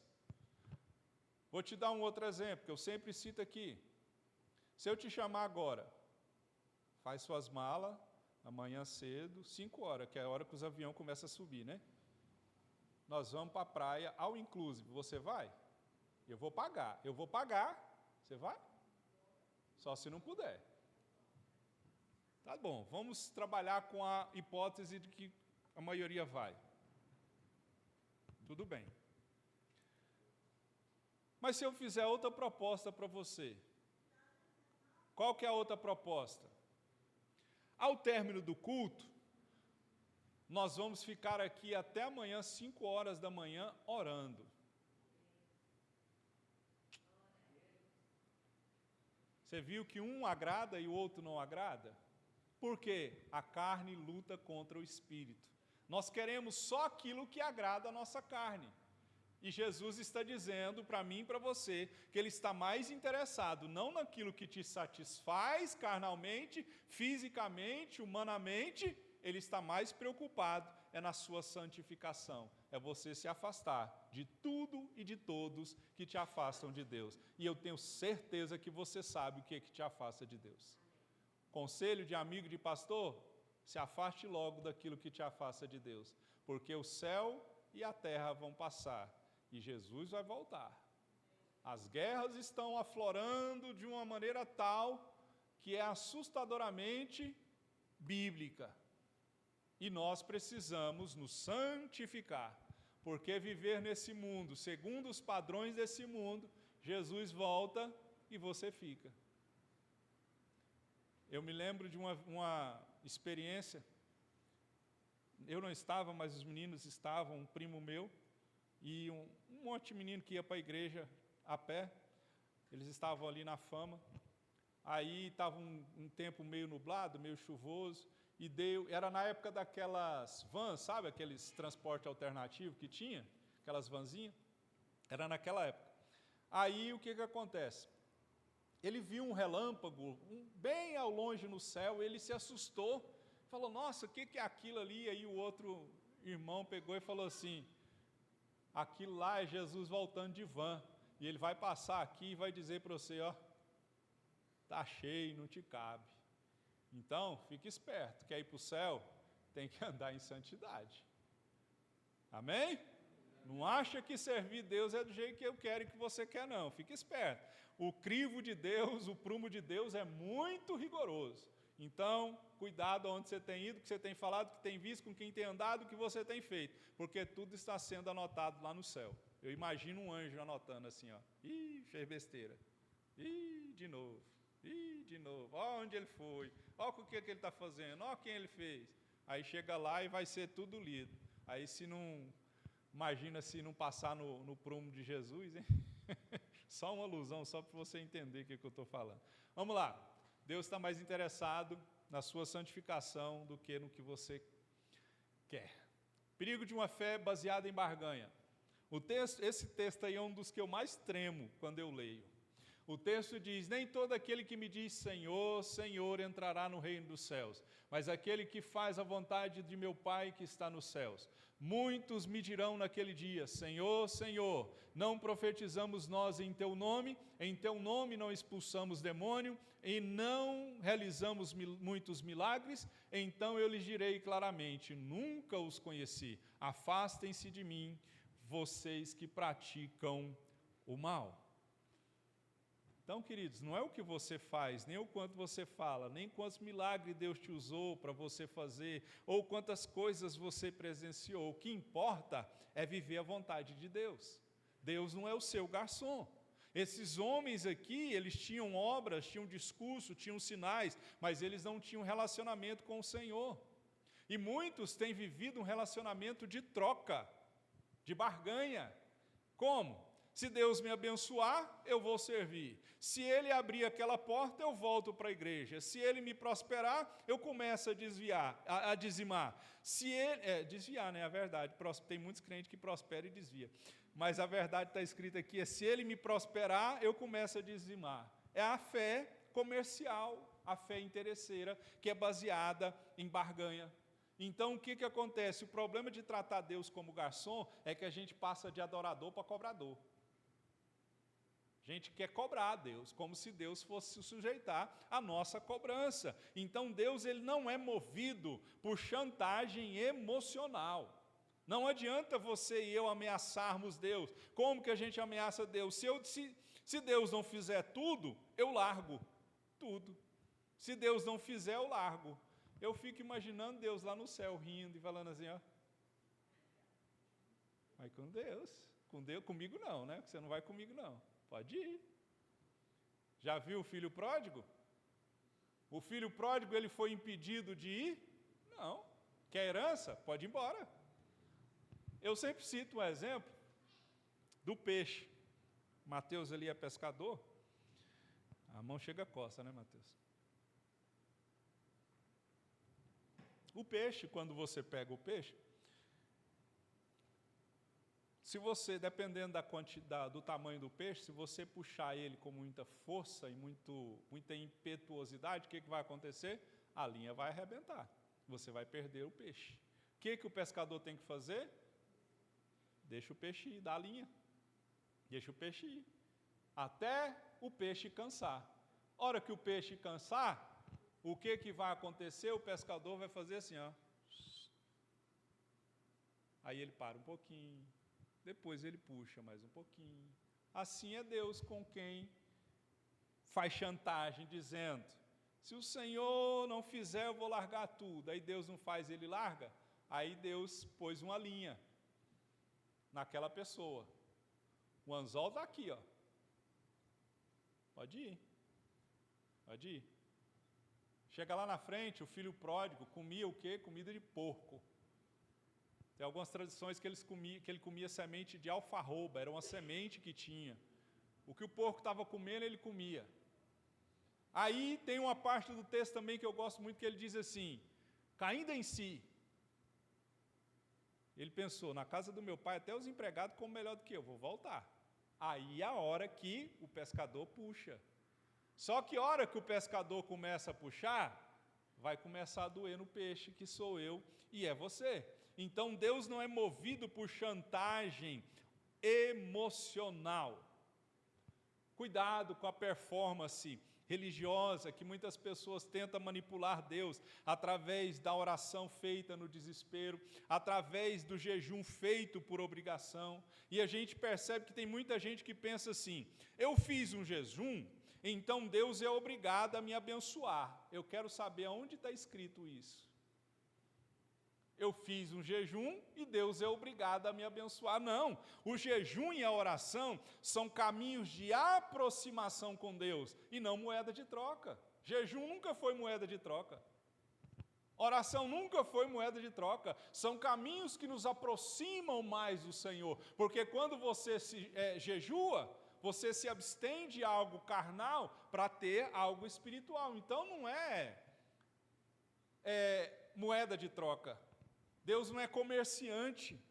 Vou te dar um outro exemplo, que eu sempre cito aqui. Se eu te chamar agora, faz suas malas, amanhã cedo, 5 horas, que é a hora que os aviões começam a subir, né? Nós vamos para a praia, all inclusive. Você vai? Eu vou pagar. Eu vou pagar. Você vai? Só se não puder. Tá bom, vamos trabalhar com a hipótese de que a maioria vai. Tudo bem. Mas se eu fizer outra proposta para você, qual que é a outra proposta? Ao término do culto, nós vamos ficar aqui até amanhã, 5 horas da manhã, orando. Você viu que um agrada e o outro não agrada? Por quê? A carne luta contra o espírito. Nós queremos só aquilo que agrada a nossa carne. E Jesus está dizendo para mim e para você que Ele está mais interessado não naquilo que te satisfaz carnalmente, fisicamente, humanamente. Ele está mais preocupado na sua santificação. É você se afastar de tudo e de todos que te afastam de Deus. E eu tenho certeza que você sabe o que te afasta de Deus. Conselho de amigo de pastor? Se afaste logo daquilo que te afasta de Deus, porque o céu e a terra vão passar e Jesus vai voltar. As guerras estão aflorando de uma maneira tal que é assustadoramente bíblica. E nós precisamos nos santificar, porque viver nesse mundo, segundo os padrões desse mundo, Jesus volta e você fica. Eu me lembro de uma experiência, eu não estava, mas os meninos estavam, um primo meu, e um monte de menino que ia para a igreja a pé, eles estavam ali na Fama, aí estava um tempo meio nublado, meio chuvoso, e era na época daquelas vans, sabe, aqueles transporte alternativo que tinha, aquelas vanzinhas, era naquela época. Aí o que acontece? Ele viu um relâmpago, bem ao longe no céu, ele se assustou, falou, nossa, o que é aquilo ali? Aí o outro irmão pegou e falou assim, aquilo lá é Jesus voltando de van, e ele vai passar aqui e vai dizer para você, ó, está cheio, não te cabe. Então, fique esperto, quer ir para o céu, tem que andar em santidade. Amém? Não acha que servir Deus é do jeito que eu quero e que você quer, não. Fique esperto. O crivo de Deus, o prumo de Deus é muito rigoroso. Então, cuidado onde você tem ido, o que você tem falado, o que tem visto, com quem tem andado, o que você tem feito. Porque tudo está sendo anotado lá no céu. Eu imagino um anjo anotando assim, ó. Ih, fez besteira. Ih, de novo. Ih, de novo. Ó onde ele foi. Ó o que ele está fazendo. Ó quem ele fez. Aí chega lá e vai ser tudo lido. Aí se não... Imagina se não passar no prumo de Jesus, hein? Só uma alusão, só para você entender o que eu estou falando. Vamos lá. Deus está mais interessado na sua santificação do que no que você quer. Perigo de uma fé baseada em barganha. Esse texto aí é um dos que eu mais tremo quando eu leio. O texto diz, nem todo aquele que me diz Senhor, Senhor entrará no reino dos céus, mas aquele que faz a vontade de meu Pai que está nos céus. Muitos me dirão naquele dia, Senhor, Senhor, não profetizamos nós em teu nome não expulsamos demônio, e não realizamos muitos milagres, então eu lhes direi claramente, nunca os conheci, afastem-se de mim, vocês que praticam o mal. Então, queridos, não é o que você faz, nem o quanto você fala, nem quantos milagres Deus te usou para você fazer, ou quantas coisas você presenciou. O que importa é viver a vontade de Deus. Deus não é o seu garçom. Esses homens aqui, eles tinham obras, tinham discurso, tinham sinais, mas eles não tinham relacionamento com o Senhor. E muitos têm vivido um relacionamento de troca, de barganha. Como? Se Deus me abençoar, eu vou servir. Se Ele abrir aquela porta, eu volto para a igreja. Se Ele me prosperar, eu começo a dizimar. Se Ele... desviar, né? É a verdade. Tem muitos crentes que prosperam e desviam. Mas a verdade está escrita aqui, se Ele me prosperar, eu começo a dizimar. É a fé comercial, a fé interesseira, que é baseada em barganha. Então, o que acontece? O problema de tratar Deus como garçom é que a gente passa de adorador para cobrador. A gente quer cobrar a Deus, como se Deus fosse se sujeitar à nossa cobrança. Então, Deus ele não é movido por chantagem emocional. Não adianta você e eu ameaçarmos Deus. Como que a gente ameaça Deus? Se Deus não fizer tudo, eu largo tudo. Se Deus não fizer, eu largo. Eu fico imaginando Deus lá no céu, rindo e falando assim, ó. Vai com Deus. Comigo não, né? Você não vai comigo não. Pode ir. Já viu o filho pródigo? O filho pródigo, ele foi impedido de ir? Não. Quer herança? Pode ir embora. Eu sempre cito um exemplo do peixe. Mateus ali é pescador. A mão chega a costa, né, Mateus? O peixe, quando você pega o peixe, se você, dependendo da quantidade, do tamanho do peixe, se você puxar ele com muita força e muita impetuosidade, o que vai acontecer? A linha vai arrebentar. Você vai perder o peixe. O que o pescador tem que fazer? Deixa o peixe ir, dá a linha. Deixa o peixe ir. Até o peixe cansar. Hora que o peixe cansar, o que vai acontecer? O pescador vai fazer assim, ó. Aí ele para um pouquinho. Depois ele puxa mais um pouquinho. Assim é Deus com quem faz chantagem, dizendo, Se o Senhor não fizer, eu vou largar tudo. Aí Deus não faz, ele larga. Aí Deus pôs uma linha naquela pessoa. O anzol está aqui, ó. Pode ir. Pode ir. Chega lá na frente, o filho pródigo comia o quê? Comida de porco. Tem algumas tradições que ele comia semente de alfarroba, era uma semente que tinha. O que o porco estava comendo, ele comia. Aí tem uma parte do texto também que eu gosto muito, que ele diz assim, caindo em si, ele pensou, na casa do meu pai até os empregados comem melhor do que eu, vou voltar. Aí é a hora que o pescador puxa. Só que a hora que o pescador começa a puxar, vai começar a doer no peixe, que sou eu e é você. Então Deus não é movido por chantagem emocional. Cuidado com a performance religiosa que muitas pessoas tentam manipular Deus através da oração feita no desespero, através do jejum feito por obrigação. E a gente percebe que tem muita gente que pensa assim, eu fiz um jejum, então Deus é obrigado a me abençoar. Eu quero saber aonde está escrito isso. Eu fiz um jejum e Deus é obrigado a me abençoar. Não, o jejum e a oração são caminhos de aproximação com Deus e não moeda de troca. Jejum nunca foi moeda de troca. Oração nunca foi moeda de troca. São caminhos que nos aproximam mais do Senhor. Porque quando você jejua, você se abstém de algo carnal para ter algo espiritual. Então não é moeda de troca. Deus não é comerciante.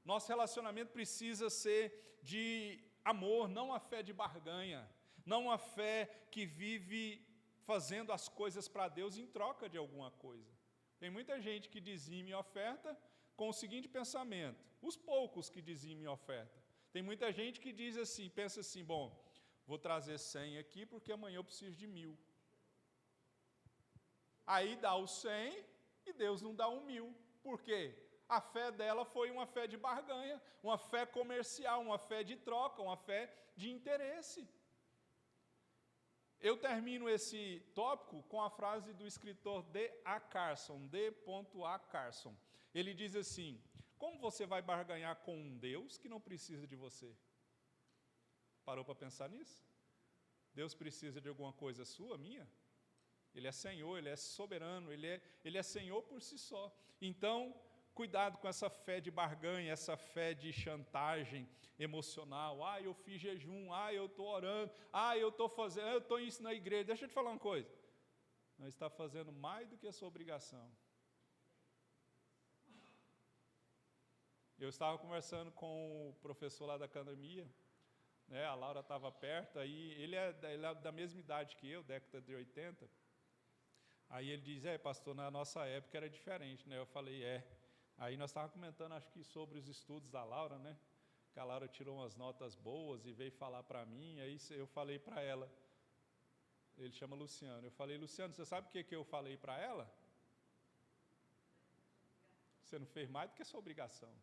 Nosso relacionamento precisa ser de amor, não a fé de barganha. Não a fé que vive fazendo as coisas para Deus em troca de alguma coisa. Tem muita gente que dizime oferta com o seguinte pensamento, os poucos que dizime oferta. Tem muita gente que diz assim, pensa assim, bom, vou trazer 100 aqui porque amanhã eu preciso de 1000. Aí dá os 100 e Deus não dá 1000. Por quê? A fé dela foi uma fé de barganha, uma fé comercial, uma fé de troca, uma fé de interesse. Eu termino esse tópico com a frase do escritor D.A. Carson, D.A. Carson. Ele diz assim, como você vai barganhar com um Deus que não precisa de você? Parou para pensar nisso? Deus precisa de alguma coisa sua, minha? Ele é Senhor, Ele é soberano, Ele é Senhor por si só. Então, cuidado com essa fé de barganha, essa fé de chantagem emocional. Eu fiz jejum, eu estou orando, eu estou fazendo, eu estou isso na igreja. Deixa eu te falar uma coisa. Não está fazendo mais do que a sua obrigação. Eu estava conversando com o professor lá da academia, né, a Laura estava perto, aí ele é da mesma idade que eu, década de 80. Aí ele diz, pastor, na nossa época era diferente, né? Eu falei, Aí nós estávamos comentando, acho que sobre os estudos da Laura, né? Que a Laura tirou umas notas boas e veio falar para mim, aí eu falei para ela, ele chama Luciano, eu falei, Luciano, você sabe o que eu falei para ela? Você não fez mais do que a sua obrigação.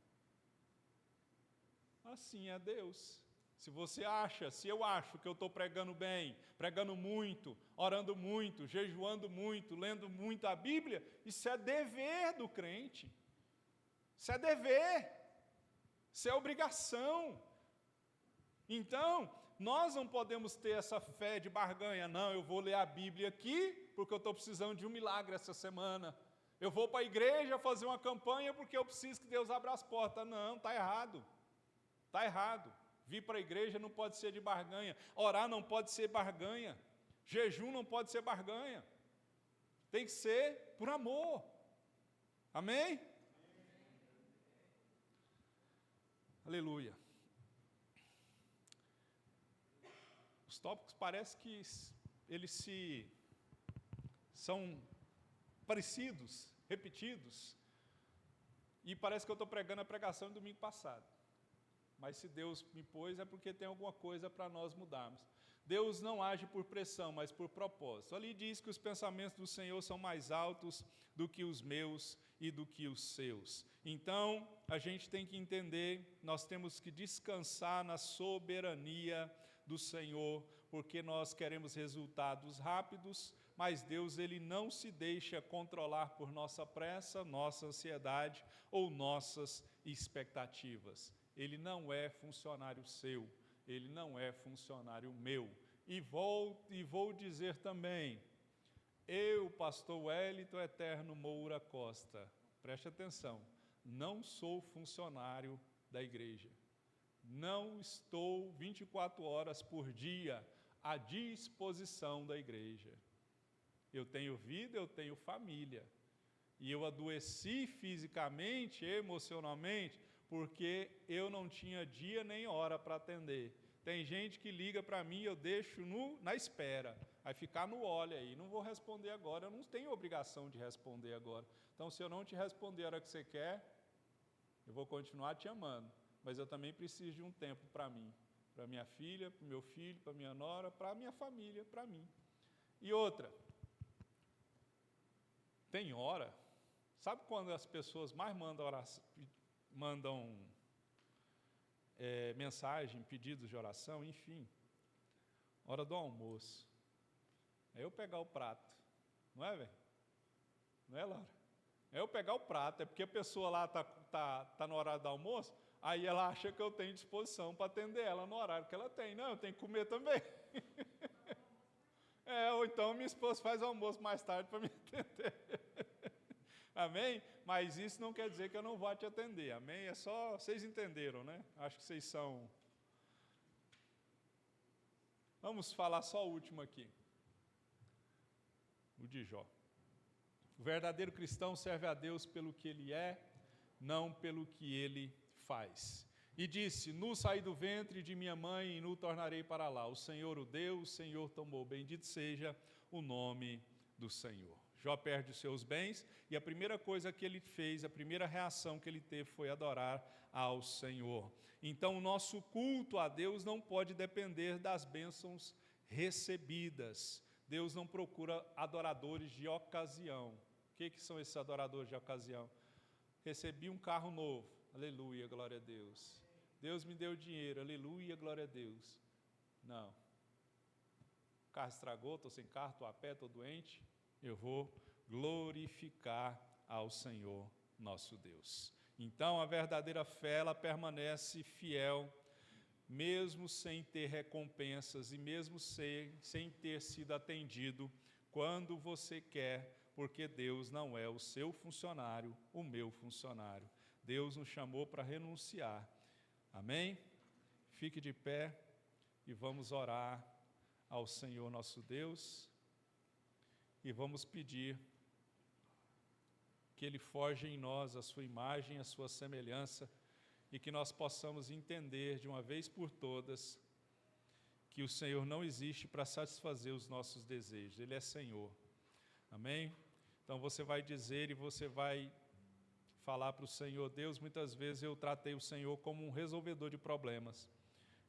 Assim é Deus. Se eu acho que eu estou pregando bem, pregando muito, orando muito, jejuando muito, lendo muito a Bíblia, isso é dever do crente. Isso é dever. Isso é obrigação. Então, nós não podemos ter essa fé de barganha. Não, eu vou ler a Bíblia aqui, porque eu estou precisando de um milagre essa semana. Eu vou para a igreja fazer uma campanha, porque eu preciso que Deus abra as portas. Não, está errado. Está errado. Vir para a igreja não pode ser de barganha. Orar não pode ser barganha. Jejum não pode ser barganha. Tem que ser por amor. Amém? Aleluia. Os tópicos parece que eles são parecidos, repetidos. E parece que eu estou pregando a pregação do domingo passado. Mas se Deus me pôs, é porque tem alguma coisa para nós mudarmos. Deus não age por pressão, mas por propósito. Ali diz que os pensamentos do Senhor são mais altos do que os meus e do que os seus. Então, a gente tem que entender, nós temos que descansar na soberania do Senhor, porque nós queremos resultados rápidos, mas Deus ele não se deixa controlar por nossa pressa, nossa ansiedade ou nossas expectativas. Ele não é funcionário seu, ele não é funcionário meu. E vou dizer também, eu, pastor Wellington Eterno Moura Costa, preste atenção, não sou funcionário da igreja. Não estou 24 horas por dia à disposição da igreja. Eu tenho vida, eu tenho família. E eu adoeci fisicamente, emocionalmente, porque eu não tinha dia nem hora para atender. Tem gente que liga para mim, eu deixo na espera. Vai ficar no olho aí, não vou responder agora, eu não tenho obrigação de responder agora. Então, se eu não te responder a hora que você quer, eu vou continuar te amando. Mas eu também preciso de um tempo para mim, para minha filha, para o meu filho, para minha nora, para a minha família, para mim. E outra, tem hora, sabe quando as pessoas mais mandam mensagem, pedidos de oração, enfim, hora do almoço. É eu pegar o prato, não é, velho? Não é, Laura? É eu pegar o prato, é porque a pessoa lá tá no horário do almoço, aí ela acha que eu tenho disposição para atender ela no horário que ela tem. Não, eu tenho que comer também. Ou então minha esposa faz almoço mais tarde para me atender. Amém? Mas isso não quer dizer que eu não vou te atender. Amém? É só, vocês entenderam, né? Acho que vocês são... Vamos falar só o último aqui. O de Jó. O verdadeiro cristão serve a Deus pelo que ele é, não pelo que ele faz. E disse, nu saí do ventre de minha mãe e nu tornarei para lá. O Senhor o deu, o Senhor tomou. Bendito seja o nome do Senhor. Jó perde os seus bens e a primeira coisa que ele fez, a primeira reação que ele teve foi adorar ao Senhor. Então, o nosso culto a Deus não pode depender das bênçãos recebidas. Deus não procura adoradores de ocasião. O que são esses adoradores de ocasião? Recebi um carro novo, aleluia, glória a Deus. Deus me deu dinheiro, aleluia, glória a Deus. Não. O carro estragou, estou sem carro, estou a pé, estou doente. Eu vou glorificar ao Senhor nosso Deus. Então, a verdadeira fé, ela permanece fiel, mesmo sem ter recompensas e mesmo sem ter sido atendido quando você quer, porque Deus não é o seu funcionário, o meu funcionário. Deus nos chamou para renunciar. Amém? Fique de pé e vamos orar ao Senhor nosso Deus e vamos pedir que Ele forje em nós a sua imagem, a sua semelhança e que nós possamos entender de uma vez por todas que o Senhor não existe para satisfazer os nossos desejos, Ele é Senhor. Amém? Então você vai dizer e você vai falar para o Senhor, Deus, muitas vezes eu tratei o Senhor como um resolvedor de problemas.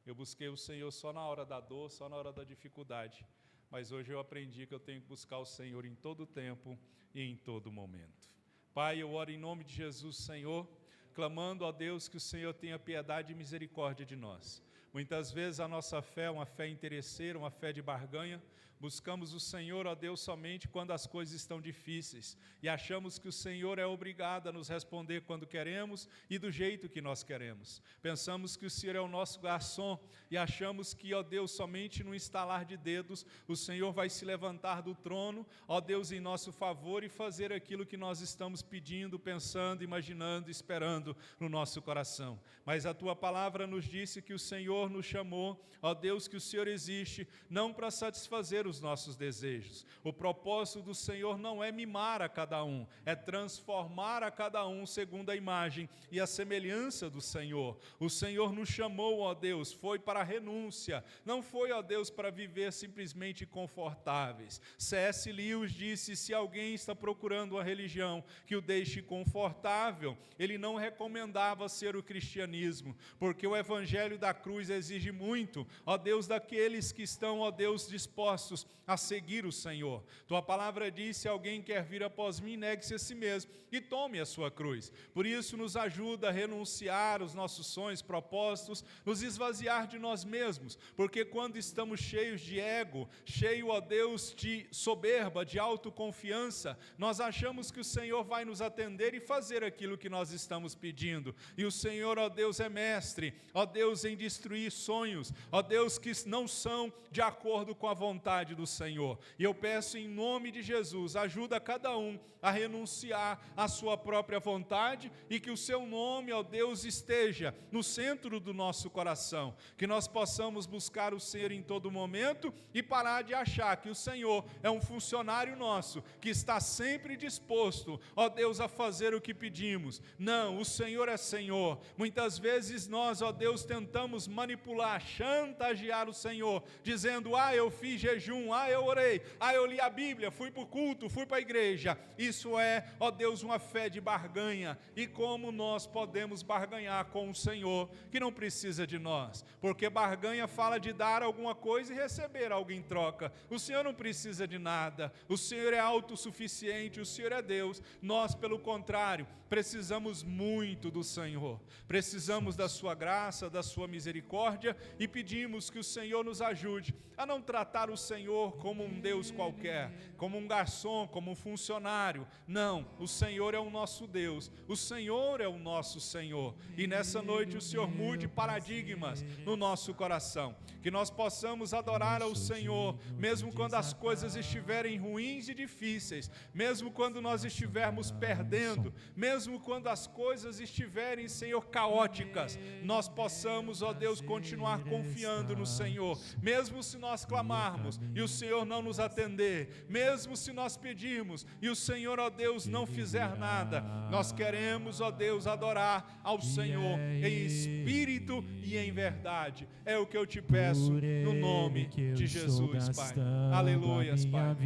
Eu busquei o Senhor só na hora da dor, só na hora da dificuldade. Mas hoje eu aprendi que eu tenho que buscar o Senhor em todo tempo e em todo momento. Pai, eu oro em nome de Jesus, Senhor, clamando a Deus que o Senhor tenha piedade e misericórdia de nós. Muitas vezes a nossa fé é uma fé interesseira, uma fé de barganha. Buscamos o Senhor, ó Deus, somente quando as coisas estão difíceis. E achamos que o Senhor é obrigado a nos responder quando queremos e do jeito que nós queremos. Pensamos que o Senhor é o nosso garçom e achamos que, ó Deus, somente no estalar de dedos, o Senhor vai se levantar do trono, ó Deus, em nosso favor e fazer aquilo que nós estamos pedindo, pensando, imaginando, esperando no nosso coração. Mas a Tua palavra nos disse que o Senhor nos chamou, ó Deus, que o Senhor existe, não para satisfazer os nossos desejos. O propósito do Senhor não é mimar a cada um, é transformar a cada um segundo a imagem e a semelhança do Senhor. O Senhor nos chamou, ó Deus, foi para a renúncia, não foi, ó Deus, para viver simplesmente confortáveis. C.S. Lewis disse, se alguém está procurando uma religião que o deixe confortável, ele não recomendava ser o cristianismo, porque o evangelho da cruz nos exige muito, ó Deus, daqueles que estão, ó Deus, dispostos a seguir o Senhor. Tua palavra diz: se alguém quer vir após mim, negue-se a si mesmo e tome a sua cruz. Por isso, nos ajuda a renunciar os nossos sonhos, propósitos, nos esvaziar de nós mesmos, porque quando estamos cheios de ego, cheio, ó Deus, de soberba, de autoconfiança, nós achamos que o Senhor vai nos atender e fazer aquilo que nós estamos pedindo. E o Senhor, ó Deus, é mestre, ó Deus, em destruir sonhos, ó Deus, que não são de acordo com a vontade do Senhor. E eu peço em nome de Jesus, ajuda cada um a renunciar à sua própria vontade e que o seu nome, ó Deus, esteja no centro do nosso coração, que nós possamos buscar o Senhor em todo momento e parar de achar que o Senhor é um funcionário nosso, que está sempre disposto, ó Deus, a fazer o que pedimos. Não, o Senhor é Senhor. Muitas vezes nós, ó Deus, tentamos manipular, chantagear o Senhor, dizendo: eu fiz jejum, eu orei, eu li a Bíblia, fui para o culto, fui para a igreja. Isso é, ó Deus, uma fé de barganha. E como nós podemos barganhar com o Senhor, que não precisa de nós? Porque barganha fala de dar alguma coisa e receber algo em troca. O Senhor não precisa de nada, o Senhor é autossuficiente, o Senhor é Deus. Nós, pelo contrário, precisamos muito do Senhor, precisamos da sua graça, da sua misericórdia, e pedimos que o Senhor nos ajude a não tratar o Senhor como um Deus qualquer, como um garçom, como um funcionário. Não, o Senhor é o nosso Deus, o Senhor é o nosso Senhor, e nessa noite o Senhor mude paradigmas no nosso coração, que nós possamos adorar ao Senhor, mesmo quando as coisas estiverem ruins e difíceis, mesmo quando nós estivermos perdendo, mesmo quando as coisas estiverem, Senhor, caóticas, nós possamos, ó Deus, continuar confiando no Senhor, mesmo se nós clamarmos e o Senhor não nos atender, mesmo se nós pedirmos e o Senhor, ó Deus, não fizer nada, nós queremos, ó Deus, adorar ao Senhor em espírito e em verdade. É o que eu te peço no nome de Jesus, Pai. Aleluias, Pai.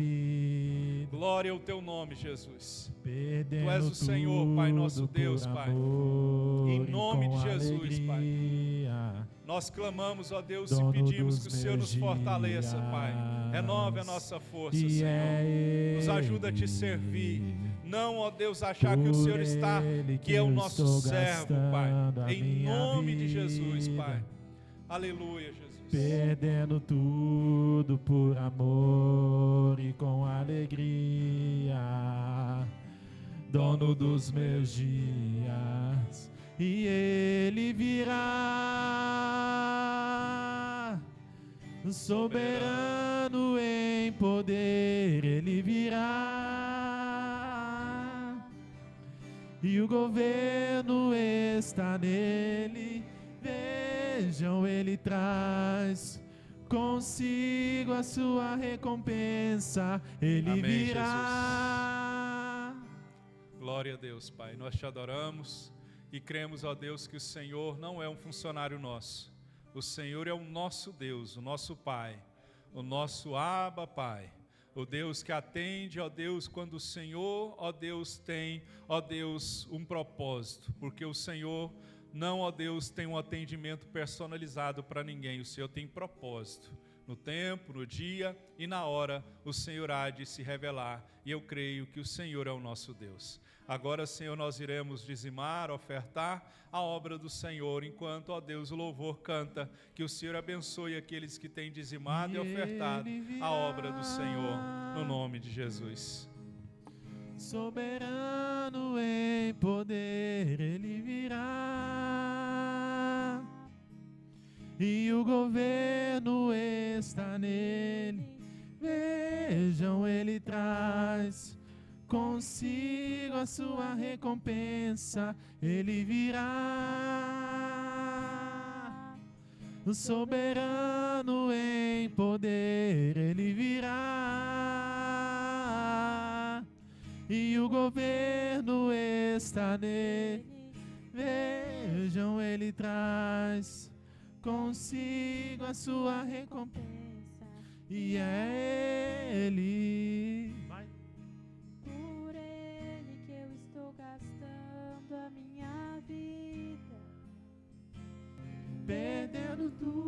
Glória ao teu nome, Jesus. Tu és o Senhor, Pai, nosso Deus, Pai. Em nome de Jesus, Pai. Nós clamamos, ó Deus, e pedimos que o Senhor nos fortaleça, Pai. Renove a nossa força, Senhor. Nos ajuda a te servir. Não, ó Deus, achar que o Senhor está, que é o nosso servo, Pai. Em nome de Jesus, Pai. Aleluia, Jesus. Perdendo tudo por amor e com alegria, dono dos meus dias, e Ele virá, soberano em poder, Ele virá, e o governo está nele. Vejam, Ele traz consigo a sua recompensa, Ele Amém, virá. Jesus. Glória a Deus, Pai. Nós te adoramos e cremos, ó Deus, que o Senhor não é um funcionário nosso. O Senhor é o nosso Deus, o nosso Pai, o nosso Abba, Pai. O Deus que atende, ó Deus, quando o Senhor, ó Deus, tem, ó Deus, um propósito. Porque o Senhor não, ó Deus, tem um atendimento personalizado para ninguém. O Senhor tem propósito. No tempo, no dia e na hora, o Senhor há de se revelar. E eu creio que o Senhor é o nosso Deus. Agora, Senhor, nós iremos dizimar, ofertar a obra do Senhor, enquanto, ó Deus, o louvor canta. Que o Senhor abençoe aqueles que têm dizimado e ofertado a obra do Senhor, no nome de Jesus. Soberano em poder, Ele virá, e o governo está nele. Vejam, Ele traz consigo a sua recompensa, Ele virá, soberano em poder, Ele virá, e o governo está nele. Vejam, Ele traz consigo a sua recompensa, e é Ele. Por Ele que eu estou gastando a minha vida, Perdendo tudo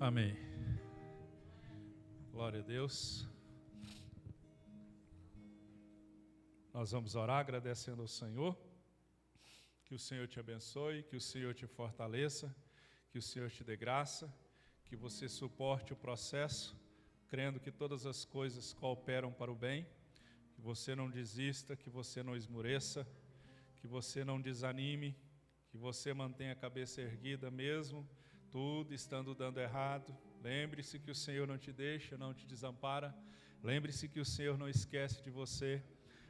Amém. Glória a Deus. Nós vamos orar agradecendo ao Senhor. Que o Senhor te abençoe, que o Senhor te fortaleça, que o Senhor te dê graça, que você suporte o processo, crendo que todas as coisas cooperam para o bem, que você não desista, que você não esmoreça, que você não desanime, que você mantenha a cabeça erguida mesmo, tudo estando dando errado. Lembre-se que o Senhor não te deixa, não te desampara. Lembre-se que o Senhor não esquece de você.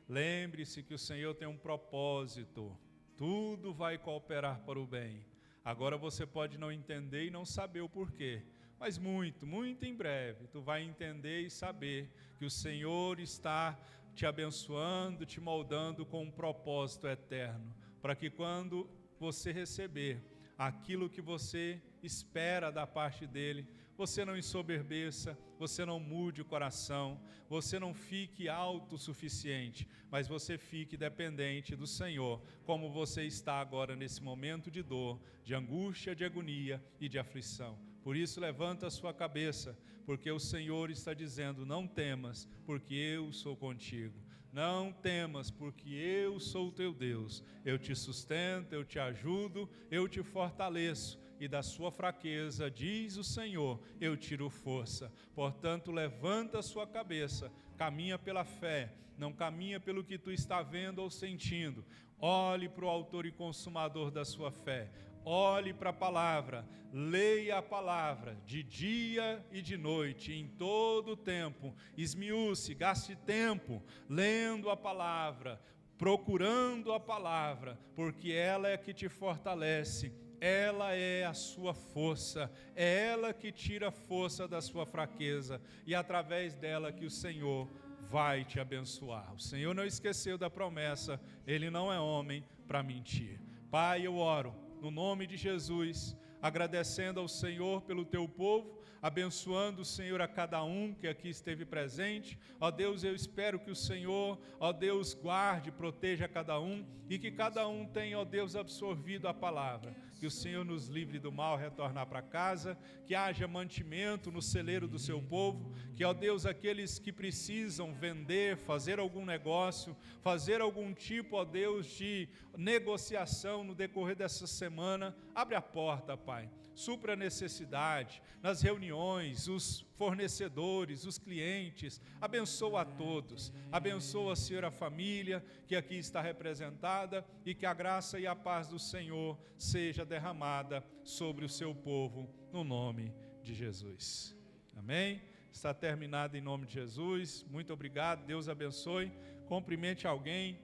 Lembre-se que o Senhor tem um propósito. Tudo vai cooperar para o bem. Agora você pode não entender e não saber o porquê, mas muito, muito em breve tu vai entender e saber que o Senhor está te abençoando, te moldando com um propósito eterno, para que quando você receber aquilo que você espera da parte dele, você não ensoberbeça, você não mude o coração, você não fique autossuficiente, mas você fique dependente do Senhor, como você está agora nesse momento de dor, de angústia, de agonia e de aflição. Por isso levanta a sua cabeça, porque o Senhor está dizendo: não temas, porque eu sou contigo. Não temas, porque eu sou o teu Deus. Eu te sustento, eu te ajudo, eu te fortaleço. E da sua fraqueza, diz o Senhor, eu tiro força. Portanto, levanta a sua cabeça, caminha pela fé, não caminha pelo que tu está vendo ou sentindo. Olhe para o autor e consumador da sua fé. Olhe para a palavra, leia a palavra de dia e de noite, em todo o tempo. Esmiúce, gaste tempo lendo a palavra, procurando a palavra, porque ela é que te fortalece. Ela é a sua força, é ela que tira a força da sua fraqueza, e através dela que o Senhor vai te abençoar. O Senhor não esqueceu da promessa, Ele não é homem para mentir. Pai, eu oro no nome de Jesus, agradecendo ao Senhor pelo teu povo, abençoando o Senhor a cada um que aqui esteve presente. Ó Deus, eu espero que o Senhor, ó Deus, guarde, proteja cada um, e que cada um tenha, ó Deus, absorvido a palavra. Que o Senhor nos livre do mal, retornar para casa, que haja mantimento no celeiro do seu povo, que, ó Deus, aqueles que precisam vender, fazer algum negócio, fazer algum tipo, ó Deus, de negociação no decorrer dessa semana, abre a porta, Pai. Supra a necessidade, nas reuniões, os fornecedores, os clientes, abençoa a todos, abençoa, Senhor, a família que aqui está representada, e que a graça e a paz do Senhor seja derramada sobre o seu povo, no nome de Jesus. Amém? Está terminado em nome de Jesus. Muito obrigado, Deus abençoe. Cumprimente alguém.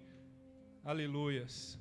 Aleluias.